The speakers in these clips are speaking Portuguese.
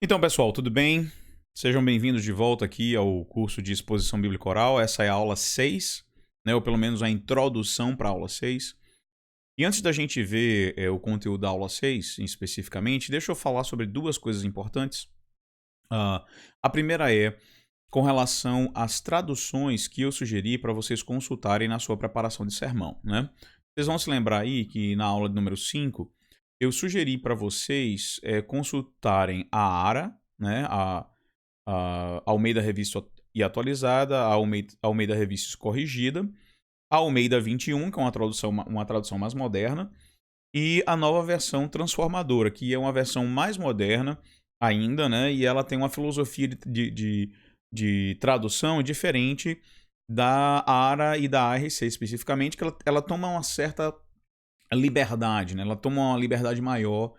Então, pessoal, tudo bem? Sejam bem-vindos de volta aqui ao curso de Exposição Bíblica Oral. Essa é a aula 6, né, ou pelo menos a introdução para a aula 6. E antes da gente ver o conteúdo da aula 6, especificamente, deixa eu falar sobre duas coisas importantes. A primeira é com relação às traduções que eu sugeri para vocês consultarem na sua preparação de sermão, né? Vocês vão se lembrar aí que na aula número 5, eu sugeri para vocês consultarem a ARA, né, a Almeida Revista e Atualizada, a Almeida Revista Corrigida, a Almeida 21, que é uma tradução mais moderna, e a nova versão transformadora, que é uma versão mais moderna ainda, né, e ela tem uma filosofia de tradução diferente da ARA e da ARC especificamente, que ela toma uma certa liberdade, né? Ela toma uma liberdade maior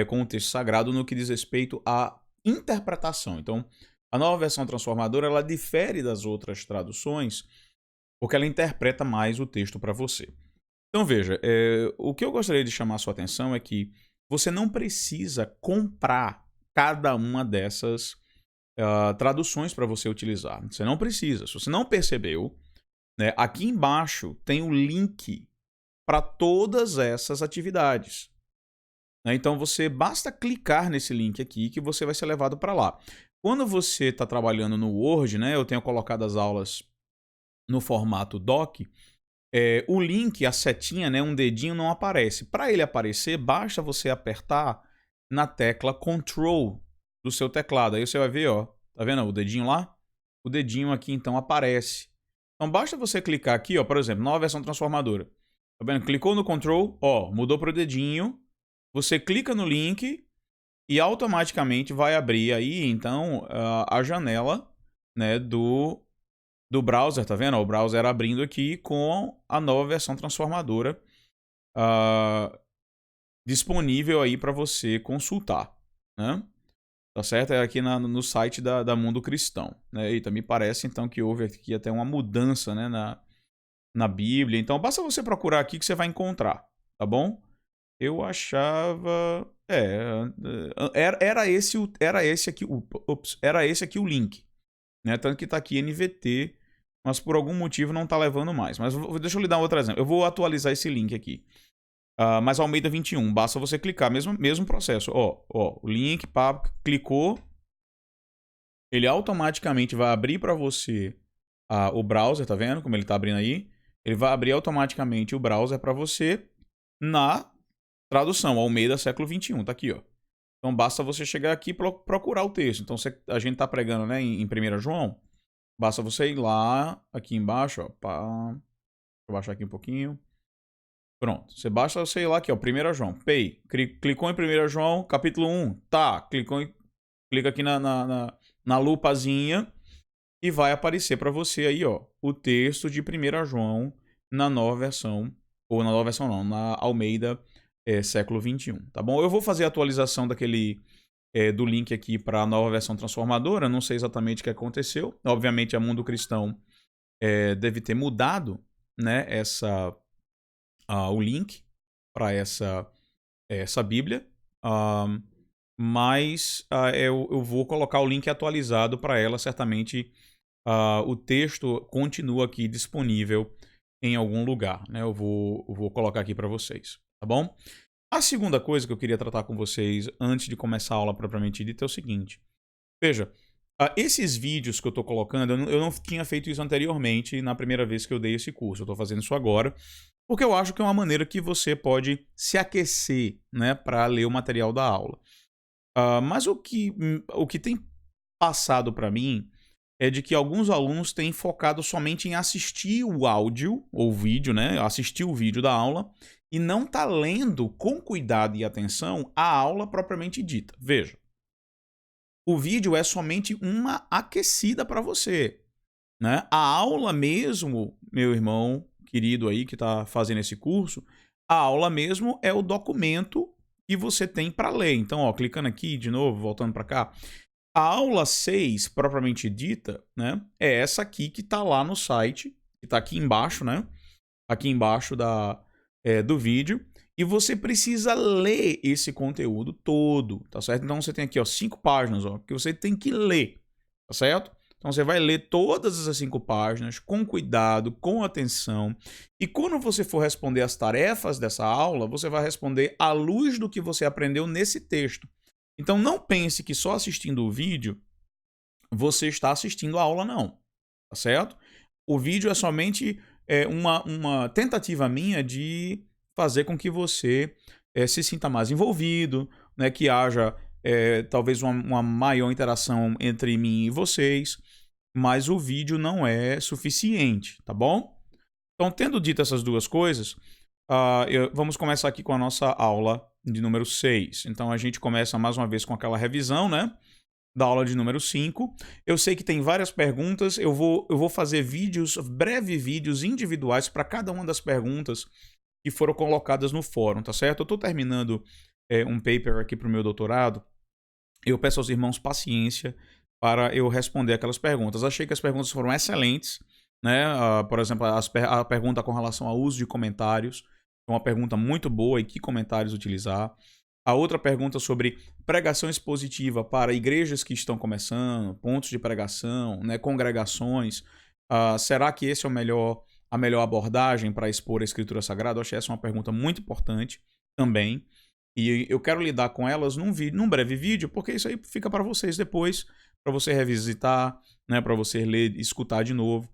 com o texto sagrado no que diz respeito à interpretação. Então, a nova versão transformadora ela difere das outras traduções porque ela interpreta mais o texto para você. Então, veja, o que eu gostaria de chamar a sua atenção é que você não precisa comprar cada uma dessas traduções para você utilizar. Você não precisa. Se você não percebeu, né, aqui embaixo tem o link para todas essas atividades. Então você basta clicar nesse link aqui que você vai ser levado para lá. Quando você está trabalhando no Word, né, eu tenho colocado as aulas no formato doc, o link, a setinha, né, um dedinho não aparece. Para ele aparecer, basta você apertar na tecla Ctrl do seu teclado. Aí você vai ver, ó, tá vendo o dedinho lá? O dedinho aqui então aparece. Então basta você clicar aqui, ó, por exemplo, nova versão transformadora. Tá vendo? Clicou no Ctrl, ó, mudou para o dedinho. Você clica no link e automaticamente vai abrir aí, então, a janela, né, do browser, tá vendo? O browser abrindo aqui com a nova versão transformadora disponível aí para você consultar, né? Tá certo? É aqui no site da Mundo Cristão, né? Eita, me parece então que houve aqui até uma mudança, né, na Bíblia. Então, basta você procurar aqui que você vai encontrar, tá bom? Eu achava... era esse aqui o link, né? Tanto que tá aqui NVT, mas por algum motivo não tá levando mais. Mas deixa eu lhe dar outro exemplo. Eu vou atualizar esse link aqui. Mas Almeida 21, basta você clicar, mesmo processo. Ó, o link, pá, clicou, ele automaticamente vai abrir para você o browser, tá vendo como ele tá abrindo aí? Ele vai abrir automaticamente o browser para você na tradução, Almeida século 21, tá aqui, ó. Então basta você chegar aqui e procurar o texto. Então a gente tá pregando, né, em 1 João. Basta você ir lá, aqui embaixo, ó, pá. Deixa eu baixar aqui um pouquinho. Pronto, basta você ir lá aqui, ó, 1 João, pay. Clicou em 1 João, capítulo 1, tá. Clica aqui na lupazinha e vai aparecer para você aí, ó, o texto de 1 João na nova versão, ou na nova versão não, na Almeida século 21, tá bom? Eu vou fazer a atualização do link aqui para a nova versão transformadora, não sei exatamente o que aconteceu. Obviamente a Mundo Cristão deve ter mudado, né, o link para essa Bíblia, mas eu vou colocar o link atualizado para ela, certamente o texto continua aqui disponível em algum lugar, né? Eu vou colocar aqui para vocês, tá bom? A segunda coisa que eu queria tratar com vocês antes de começar a aula propriamente dita é o seguinte. Veja, esses vídeos que eu estou colocando, eu não tinha feito isso anteriormente na primeira vez que eu dei esse curso. Eu estou fazendo isso agora, porque eu acho que é uma maneira que você pode se aquecer, né, para ler o material da aula. Mas o que tem passado para mim é de que alguns alunos têm focado somente em assistir o áudio ou vídeo, né, assistir o vídeo da aula e não tá lendo com cuidado e atenção a aula propriamente dita. Veja, o vídeo é somente uma aquecida para você, né? A aula mesmo, meu irmão querido aí que está fazendo esse curso, a aula mesmo é o documento que você tem para ler. Então, ó, clicando aqui de novo, voltando para cá, a aula 6, propriamente dita, né, é essa aqui que está lá no site, que está aqui embaixo, né? Aqui embaixo do vídeo. E você precisa ler esse conteúdo todo, tá certo? Então você tem aqui, ó, 5 páginas, ó, que você tem que ler, tá certo? Então você vai ler todas essas 5 páginas com cuidado, com atenção. E quando você for responder as tarefas dessa aula, você vai responder à luz do que você aprendeu nesse texto. Então não pense que só assistindo o vídeo você está assistindo a aula, não, tá certo? O vídeo é somente uma tentativa minha de fazer com que você se sinta mais envolvido, né, que haja talvez uma maior interação entre mim e vocês, mas o vídeo não é suficiente, tá bom? Então, tendo dito essas duas coisas, vamos começar aqui com a nossa aula de número 6. Então, a gente começa mais uma vez com aquela revisão, né, da aula de número 5. Eu sei que tem várias perguntas, eu vou fazer breves vídeos individuais para cada uma das perguntas que foram colocadas no fórum, tá certo? Eu estou terminando um paper aqui para o meu doutorado. Eu peço aos irmãos paciência para eu responder aquelas perguntas. Achei que as perguntas foram excelentes, né? Por exemplo, a pergunta com relação ao uso de comentários é uma pergunta muito boa, e que comentários utilizar. A outra pergunta sobre pregação expositiva para igrejas que estão começando, pontos de pregação, né, congregações. Será que esse é a melhor abordagem para expor a Escritura Sagrada? Eu achei essa uma pergunta muito importante também. E eu quero lidar com elas num breve vídeo, porque isso aí fica para vocês depois, para você revisitar, né, para você ler e escutar de novo.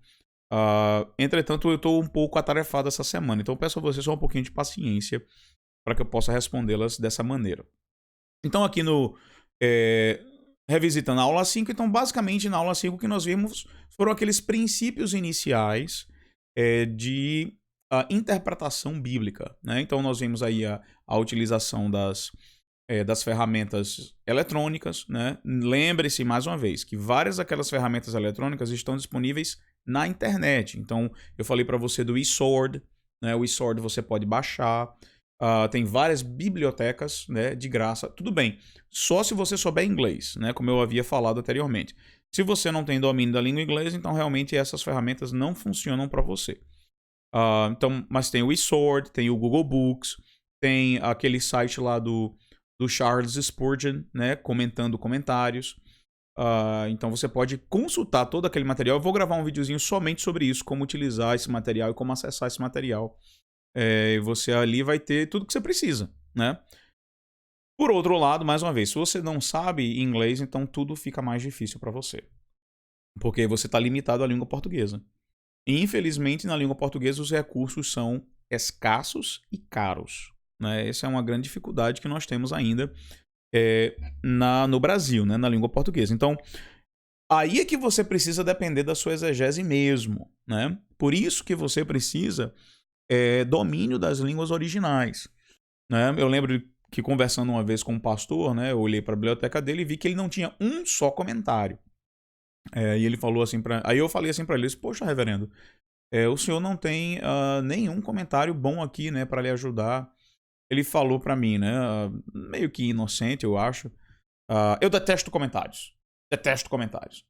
Entretanto, eu estou um pouco atarefado essa semana, então eu peço a vocês só um pouquinho de paciência para que eu possa respondê-las dessa maneira. Então, aqui revisitando a aula 5, então basicamente na aula 5 o que nós vimos foram aqueles princípios iniciais de interpretação bíblica, né? Então nós vimos aí a utilização das ferramentas eletrônicas, né? Lembre-se mais uma vez que várias daquelas ferramentas eletrônicas estão disponíveis na internet. Então eu falei para você do eSword, né? O eSword você pode baixar. Tem várias bibliotecas, né, de graça. Tudo bem, só se você souber inglês, né, como eu havia falado anteriormente. Se você não tem domínio da língua inglesa, então realmente essas ferramentas não funcionam para você. Mas tem o eSword, tem o Google Books, tem aquele site lá do Charles Spurgeon, né, comentando comentários. Então você pode consultar todo aquele material. Eu vou gravar um videozinho somente sobre isso, como utilizar esse material e como acessar esse material. Você ali vai ter tudo que você precisa, né? Por outro lado, mais uma vez, se você não sabe inglês, então tudo fica mais difícil para você. Porque você está limitado à língua portuguesa. E, infelizmente, na língua portuguesa, os recursos são escassos e caros, né? Essa é uma grande dificuldade que nós temos ainda no Brasil, né? Na língua portuguesa. Então, aí é que você precisa depender da sua exegese mesmo, né? Por isso que você precisa domínio das línguas originais, né? Eu lembro que conversando uma vez com um pastor, né, eu olhei para a biblioteca dele e vi que ele não tinha um só comentário. E ele falou assim aí eu falei assim para ele, poxa, reverendo, o senhor não tem nenhum comentário bom aqui, né, para lhe ajudar. Ele falou para mim, né, meio que inocente, eu acho, eu detesto comentários. Detesto comentários.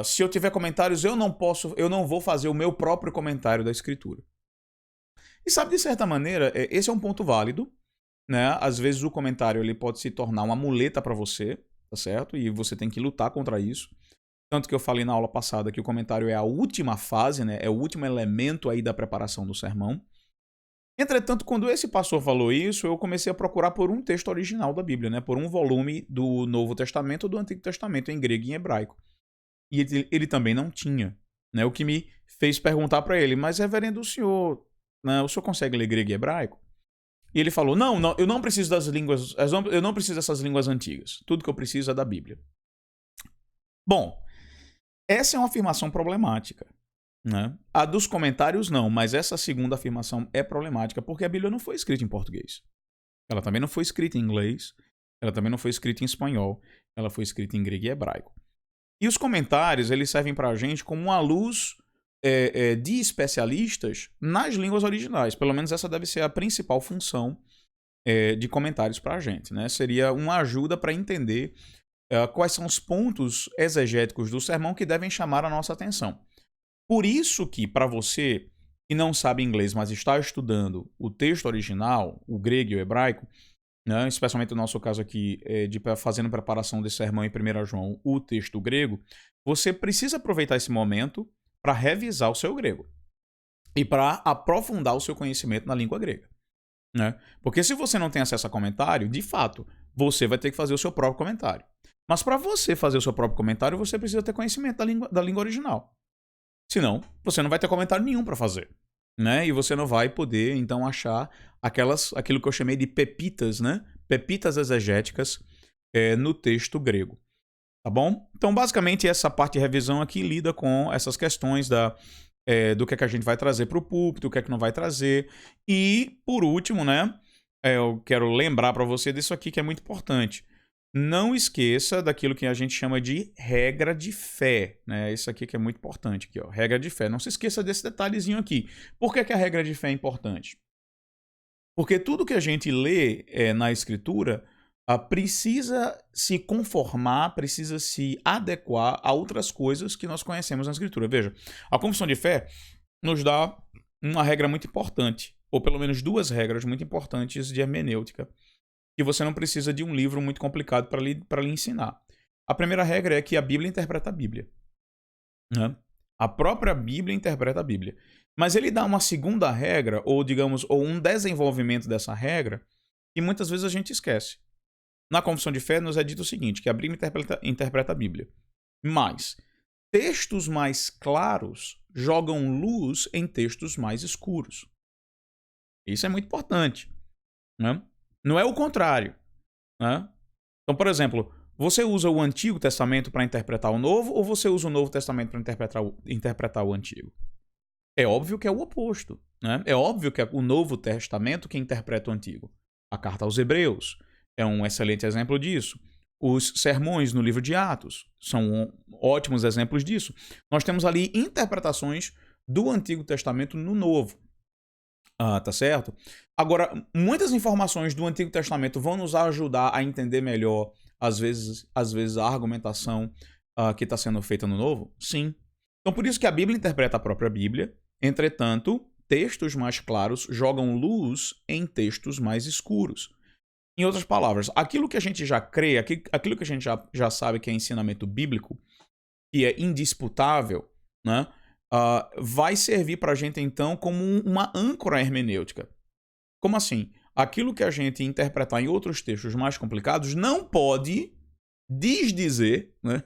Se eu tiver comentários, eu não vou fazer o meu próprio comentário da Escritura. E sabe, de certa maneira, esse é um ponto válido, né? Às vezes o comentário ele pode se tornar uma muleta para você, tá certo? E você tem que lutar contra isso. Tanto que eu falei na aula passada que o comentário é a última fase, né? É o último elemento aí da preparação do sermão. Entretanto, quando esse pastor falou isso, eu comecei a procurar por um texto original da Bíblia, né? Por um volume do Novo Testamento ou do Antigo Testamento em grego e em hebraico. E ele também não tinha, né? O que me fez perguntar para ele, mas reverendo, o senhor consegue ler grego e hebraico? E ele falou, não, eu não preciso das línguas, eu não preciso dessas línguas antigas. Tudo que eu preciso é da Bíblia. Bom, essa é uma afirmação problemática, né? A dos comentários não, mas essa segunda afirmação é problemática porque a Bíblia não foi escrita em português. Ela também não foi escrita em inglês, ela também não foi escrita em espanhol, ela foi escrita em grego e hebraico. E os comentários, eles servem pra gente como uma luz de especialistas nas línguas originais. Pelo menos essa deve ser a principal função de comentários pra gente, né? Seria uma ajuda para entender quais são os pontos exegéticos do sermão que devem chamar a nossa atenção. Por isso que, para você e não sabe inglês, mas está estudando o texto original, o grego e o hebraico, né, especialmente no nosso caso aqui, fazendo preparação desse sermão em 1 João, o texto grego, você precisa aproveitar esse momento para revisar o seu grego e para aprofundar o seu conhecimento na língua grega. Né? Porque se você não tem acesso a comentário, de fato, você vai ter que fazer o seu próprio comentário. Mas para você fazer o seu próprio comentário, você precisa ter conhecimento da língua original. Senão, você não vai ter comentário nenhum para fazer. Né? E você não vai poder, então, achar aquilo que eu chamei de pepitas, né? Pepitas exegéticas no texto grego. Tá bom? Então, basicamente, essa parte de revisão aqui lida com essas questões do que é que a gente vai trazer para o púlpito, o que é que não vai trazer. E, por último, né? Eu quero lembrar para você disso aqui que é muito importante. Não esqueça daquilo que a gente chama de regra de fé, né? Isso aqui que é muito importante, aqui, ó, regra de fé. Não se esqueça desse detalhezinho aqui. Por que a regra de fé é importante? Porque tudo que a gente lê na Escritura precisa se conformar, precisa se adequar a outras coisas que nós conhecemos na Escritura. Veja, a confissão de fé nos dá uma regra muito importante, ou pelo menos duas regras muito importantes de hermenêutica, que você não precisa de um livro muito complicado para lhe ensinar. A primeira regra é que a Bíblia interpreta a Bíblia. Né? A própria Bíblia interpreta a Bíblia. Mas ele dá uma segunda regra, ou digamos, ou um desenvolvimento dessa regra, que muitas vezes a gente esquece. Na confissão de fé nos é dito o seguinte, que a Bíblia interpreta a Bíblia. Mas textos mais claros jogam luz em textos mais escuros. Isso é muito importante. Né? Não é o contrário. Né? Então, por exemplo, você usa o Antigo Testamento para interpretar o Novo ou você usa o Novo Testamento para interpretar o Antigo? É óbvio que é o oposto. Né? É óbvio que é o Novo Testamento que interpreta o Antigo. A Carta aos Hebreus é um excelente exemplo disso. Os sermões no livro de Atos são ótimos exemplos disso. Nós temos ali interpretações do Antigo Testamento no Novo. Tá certo? Agora, muitas informações do Antigo Testamento vão nos ajudar a entender melhor, às vezes a argumentação que está sendo feita no Novo? Sim. Então, por isso que a Bíblia interpreta a própria Bíblia. Entretanto, textos mais claros jogam luz em textos mais escuros. Em outras palavras, aquilo que a gente já crê, aquilo que a gente já sabe que é ensinamento bíblico, que é indisputável, né? Vai servir para a gente, então, como uma âncora hermenêutica. Como assim? Aquilo que a gente interpretar em outros textos mais complicados não pode desdizer, né?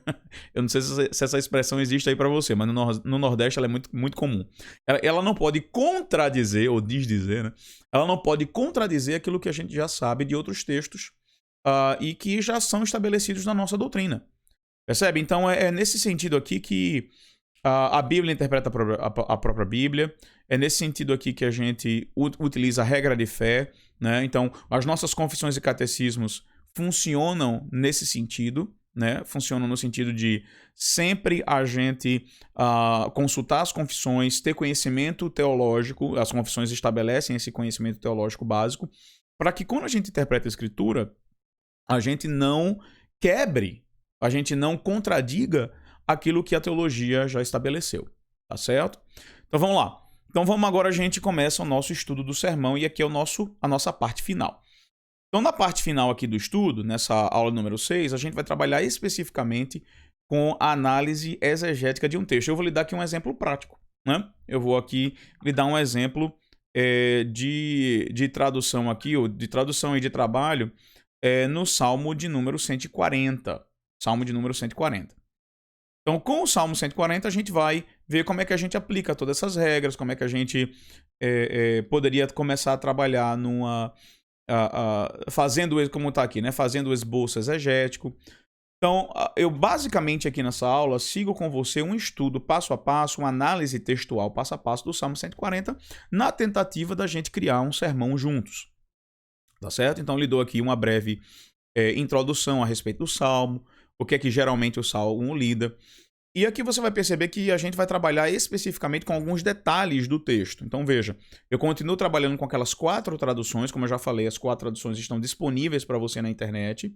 Eu não sei se essa expressão existe aí para você, mas no Nordeste ela é muito, muito comum. Ela não pode contradizer, ou desdizer, né? Ela não pode contradizer aquilo que a gente já sabe de outros textos e que já são estabelecidos na nossa doutrina. Percebe? Então é nesse sentido aqui que a Bíblia interpreta a própria Bíblia. É nesse sentido aqui que a gente utiliza a regra de fé, né? Então, as nossas confissões e catecismos funcionam nesse sentido, né? Funcionam no sentido de sempre a gente consultar as confissões, ter conhecimento teológico, as confissões estabelecem esse conhecimento teológico básico, para que quando a gente interpreta a Escritura, a gente não quebre, a gente não contradiga aquilo que a teologia já estabeleceu, tá certo? Então vamos lá. Então vamos agora, a gente começa o nosso estudo do sermão e aqui é a nossa parte final. Então na parte final aqui do estudo, nessa aula número 6, a gente vai trabalhar especificamente com a análise exegética de um texto. Eu vou lhe dar aqui um exemplo prático, né? Eu vou aqui lhe dar um exemplo de tradução aqui, ou de tradução e de trabalho no Salmo de número 140. Salmo de número 140. Então, com o Salmo 140, a gente vai ver como é que a gente aplica todas essas regras, como é que a gente poderia começar a trabalhar fazendo, como está aqui, né? Fazendo o esboço exegético. Então, eu basicamente aqui nessa aula sigo com você um estudo passo a passo, uma análise textual passo a passo do Salmo 140, na tentativa da gente criar um sermão juntos. Tá certo? Então, lhe dou aqui uma breve introdução a respeito do Salmo, o que é que geralmente o Salmo lida. E aqui você vai perceber que a gente vai trabalhar especificamente com alguns detalhes do texto. Então veja, eu continuo trabalhando com aquelas 4 traduções, como eu já falei, as 4 traduções estão disponíveis para você na internet,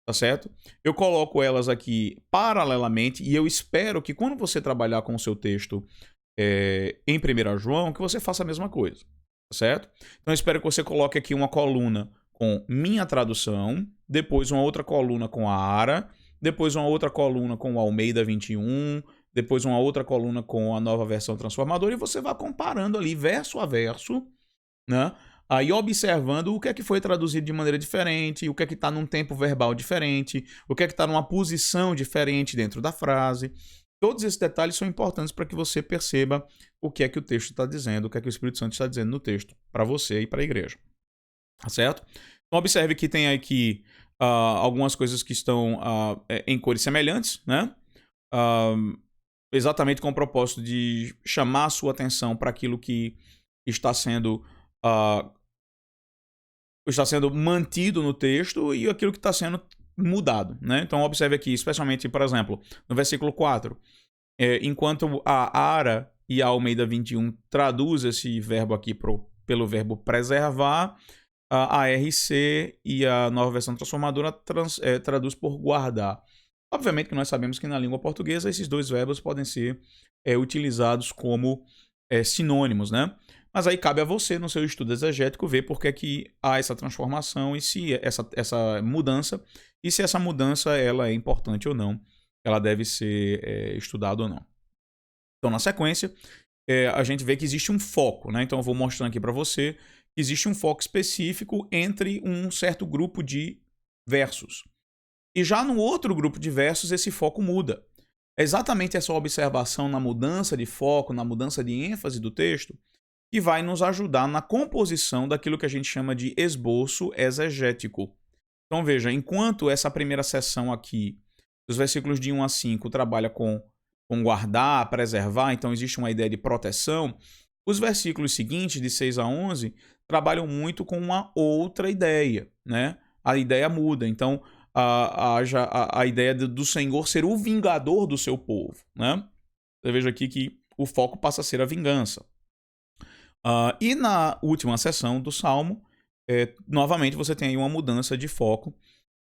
tá certo? Eu coloco elas aqui paralelamente e eu espero que quando você trabalhar com o seu texto em 1 João, que você faça a mesma coisa, tá certo? Então eu espero que você coloque aqui uma coluna com minha tradução, depois uma outra coluna com a ARA, depois uma outra coluna com o Almeida 21, depois uma outra coluna com a nova versão transformadora, e você vai comparando ali verso a verso, né? Aí observando o que é que foi traduzido de maneira diferente, o que é que está num tempo verbal diferente, o que é que está numa posição diferente dentro da frase. Todos esses detalhes são importantes para que você perceba o que é que o texto está dizendo, o que é que o Espírito Santo está dizendo no texto, para você e para a igreja. Tá certo? Então observe que tem aqui algumas coisas que estão em cores semelhantes, né? Exatamente com o propósito de chamar a sua atenção para aquilo que está sendo mantido no texto e aquilo que está sendo mudado, né? Então observe aqui, especialmente, por exemplo, no versículo 4, enquanto a ARA e a Almeida 21 traduz esse verbo aqui pelo verbo preservar, a RC e a nova versão transformadora traduz por guardar. Obviamente que nós sabemos que na língua portuguesa esses dois verbos podem ser utilizados como sinônimos, né? Mas aí cabe a você, no seu estudo exegético, ver por que é que há essa transformação e se essa mudança, e se essa mudança ela é importante ou não, ela deve ser estudada ou não. Então, na sequência, a gente vê que existe um foco, né? Então, eu vou mostrando aqui para você que existe um foco específico entre um certo grupo de versos. E já no outro grupo de versos, esse foco muda. É exatamente essa observação na mudança de foco, na mudança de ênfase do texto, que vai nos ajudar na composição daquilo que a gente chama de esboço exegético. Então veja, enquanto essa primeira seção aqui, dos versículos de 1 a 5, trabalha com guardar, preservar, então existe uma ideia de proteção, os versículos seguintes, de 6 a 11, trabalham muito com uma outra ideia, né? A ideia muda, então a ideia do Senhor ser o vingador do seu povo, né? Você veja aqui que o foco passa a ser a vingança. E na última sessão do Salmo, novamente você tem aí uma mudança de foco,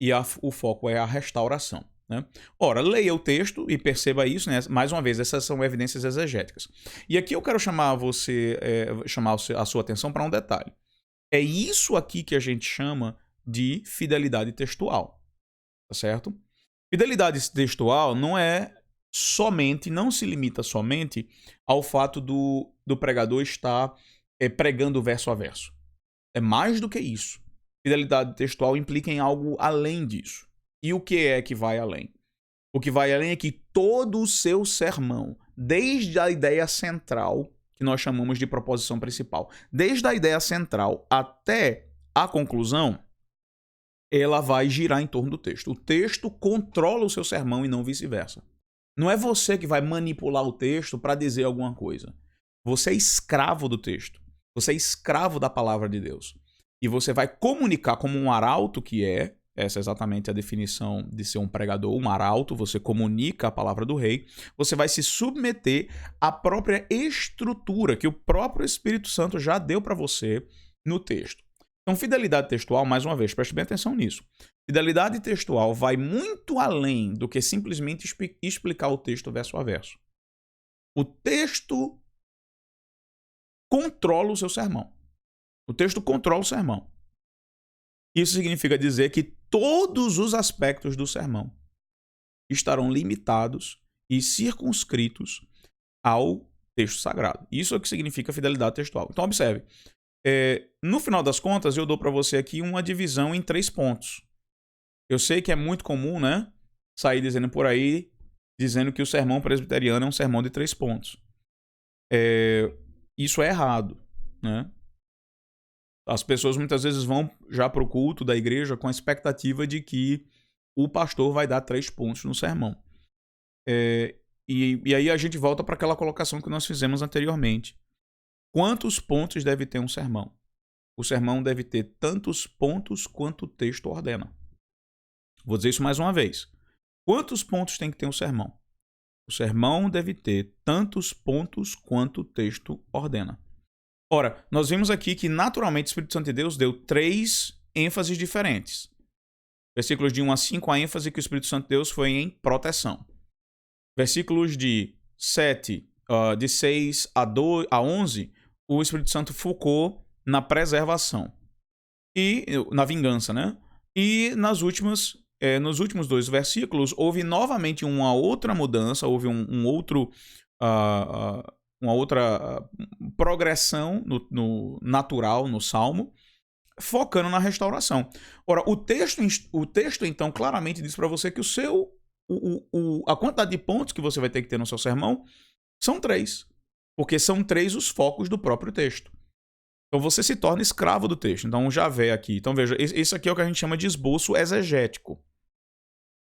e o foco é a restauração, né? Ora, leia o texto e perceba isso, né? Mais uma vez, essas são evidências exegéticas. E aqui eu quero chamar a sua atenção para um detalhe. É isso aqui que a gente chama de fidelidade textual, tá certo? Fidelidade textual não se limita somente ao fato do pregador estar pregando verso a verso. É mais do que isso. Fidelidade textual implica em algo além disso. E o que é que vai além? O que vai além é que todo o seu sermão, desde a ideia central, que nós chamamos de proposição principal, desde a ideia central até a conclusão, ela vai girar em torno do texto. O texto controla o seu sermão e não vice-versa. Não é você que vai manipular o texto para dizer alguma coisa. Você é escravo do texto. Você é escravo da palavra de Deus. E você vai comunicar como um arauto que é, essa é exatamente a definição de ser um pregador, um arauto, você comunica a palavra do rei, você vai se submeter à própria estrutura que o próprio Espírito Santo já deu para você no texto. Então, fidelidade textual, mais uma vez, preste bem atenção nisso. Fidelidade textual vai muito além do que simplesmente explicar o texto verso a verso. O texto controla o seu sermão. O texto controla o sermão. Isso significa dizer que todos os aspectos do sermão estarão limitados e circunscritos ao texto sagrado. Isso é o que significa fidelidade textual. Então, observe. No final das contas, eu dou para você aqui uma divisão em 3 pontos. Eu sei que é muito comum, né? Sair dizendo por aí, dizendo que o sermão presbiteriano é um sermão de 3 pontos. Isso é errado, né? As pessoas muitas vezes vão já para o culto da igreja com a expectativa de que o pastor vai dar 3 pontos no sermão. E aí a gente volta para aquela colocação que nós fizemos anteriormente. Quantos pontos deve ter um sermão? O sermão deve ter tantos pontos quanto o texto ordena. Vou dizer isso mais uma vez. Quantos pontos tem que ter um sermão? O sermão deve ter tantos pontos quanto o texto ordena. Ora, nós vimos aqui que naturalmente o Espírito Santo de Deus deu 3 ênfases diferentes. Versículos de 1 a 5, a ênfase que o Espírito Santo de Deus foi em proteção. Versículos de 7 de 6 a 11, o Espírito Santo focou na preservação e na vingança, né? E nos últimos 2 versículos, houve novamente uma outra mudança, houve uma outra progressão no natural, no Salmo, focando na restauração. Ora, o texto então claramente diz para você que a quantidade de pontos que você vai ter que ter no seu sermão são 3, porque são 3 os focos do próprio texto. Então você se torna escravo do texto. Então Javé aqui. Então veja, isso aqui é o que a gente chama de esboço exegético.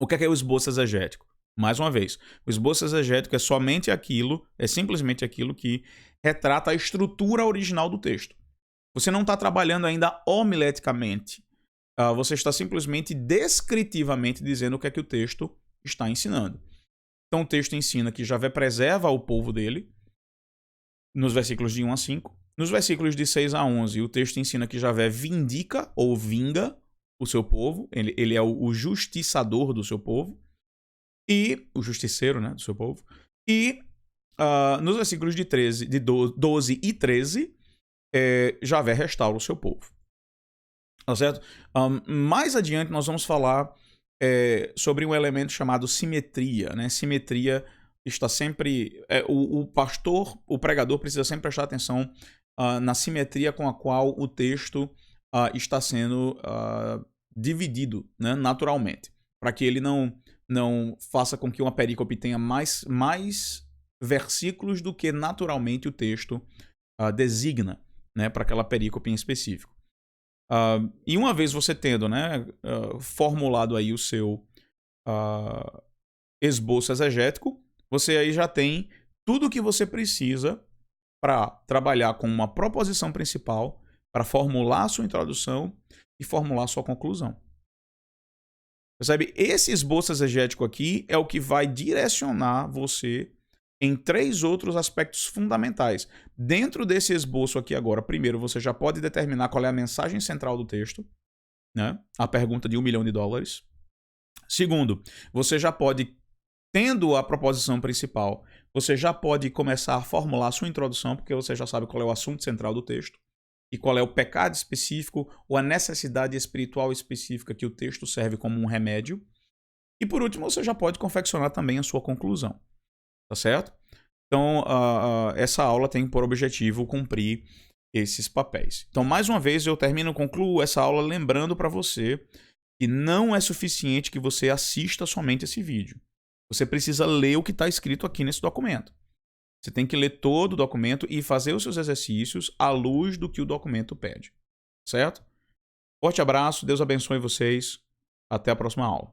O que é o esboço exegético? Mais uma vez, o esboço exegético é simplesmente aquilo que retrata a estrutura original do texto. Você não está trabalhando ainda homileticamente. Você está simplesmente descritivamente dizendo o que é que o texto está ensinando. Então o texto ensina que Javé preserva o povo dele, nos versículos de 1 a 5. Nos versículos de 6 a 11, o texto ensina que Javé vindica ou vinga o seu povo. Ele é o justiçador do seu povo. E o justiceiro, né, do seu povo. E nos versículos de 12 e 13, Javé restaura o seu povo. Tá certo? Mais adiante nós vamos falar sobre um elemento chamado simetria, né? Simetria está sempre... o pregador precisa sempre prestar atenção na simetria com a qual o texto está sendo dividido, né, naturalmente, para que ele não faça com que uma perícope tenha mais versículos do que naturalmente o texto designa, né, para aquela perícope em específico. E uma vez você tendo, né, formulado aí o seu esboço exegético, você aí já tem tudo o que você precisa para trabalhar com uma proposição principal, para formular a sua introdução e formular a sua conclusão. Percebe? Esse esboço exegético aqui é o que vai direcionar você em 3 outros aspectos fundamentais. Dentro desse esboço aqui agora, primeiro, você já pode determinar qual é a mensagem central do texto, né? A pergunta de $1 milhão. Segundo, você já pode, tendo a proposição principal, você já pode começar a formular a sua introdução, porque você já sabe qual é o assunto central do texto e qual é o pecado específico ou a necessidade espiritual específica que o texto serve como um remédio. E por último, você já pode confeccionar também a sua conclusão. Tá certo? Então, essa aula tem por objetivo cumprir esses papéis. Então, mais uma vez, eu concluo essa aula lembrando para você que não é suficiente que você assista somente esse vídeo. Você precisa ler o que está escrito aqui nesse documento. Você tem que ler todo o documento e fazer os seus exercícios à luz do que o documento pede. Certo? Forte abraço, Deus abençoe vocês. Até a próxima aula.